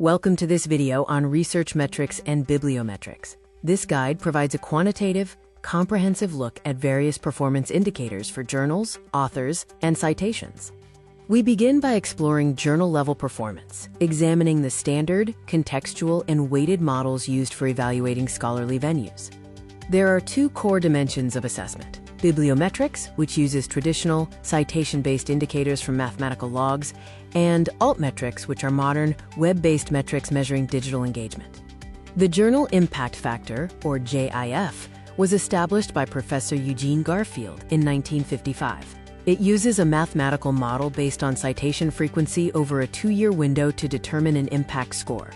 Welcome to this video on research metrics and bibliometrics. This guide provides a quantitative, comprehensive look at various performance indicators for journals, authors, and citations. We begin by exploring journal-level performance, examining the standard, contextual, and weighted models used for evaluating scholarly venues. There are two core dimensions of assessment: bibliometrics, which uses traditional, citation-based indicators from mathematical logs, and altmetrics, which are modern, web-based metrics measuring digital engagement. The Journal Impact Factor, or JIF, was established by Professor Eugene Garfield in 1955. It uses a mathematical model based on citation frequency over a 2-year window to determine an impact score.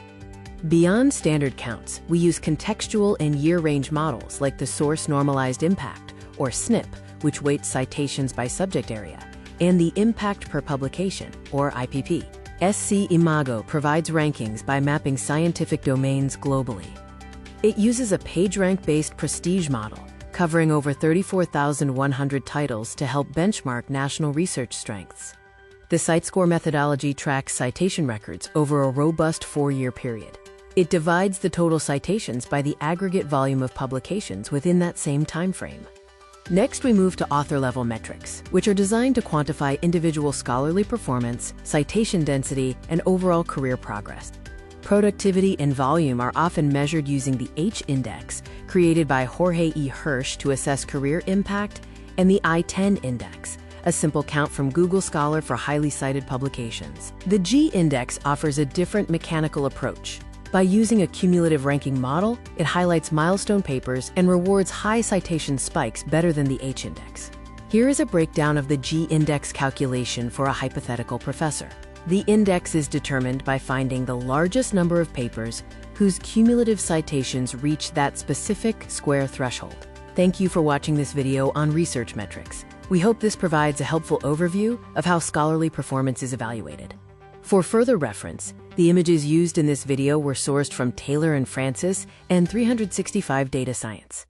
Beyond standard counts, we use contextual and year-range models like the Source Normalized Impact, or SNP, which weights citations by subject area, and the Impact per Publication, or IPP. SC Imago provides rankings by mapping scientific domains globally. It uses a PageRank-based prestige model, covering over 34,100 titles to help benchmark national research strengths. The CiteScore methodology tracks citation records over a robust 4-year period. It divides the total citations by the aggregate volume of publications within that same time frame. Next, we move to author-level metrics, which are designed to quantify individual scholarly performance, citation density, and overall career progress. Productivity and volume are often measured using the H-index, created by Jorge E. Hirsch to assess career impact, and the I-10 index, a simple count from Google Scholar for highly cited publications. The G-index offers a different mechanical approach. By using a cumulative ranking model, it highlights milestone papers and rewards high citation spikes better than the H-index. Here is a breakdown of the G-index calculation for a hypothetical professor. The index is determined by finding the largest number of papers whose cumulative citations reach that specific square threshold. Thank you for watching this video on research metrics. We hope this provides a helpful overview of how scholarly performance is evaluated. For further reference, the images used in this video were sourced from Taylor and Francis and 365 Data Science.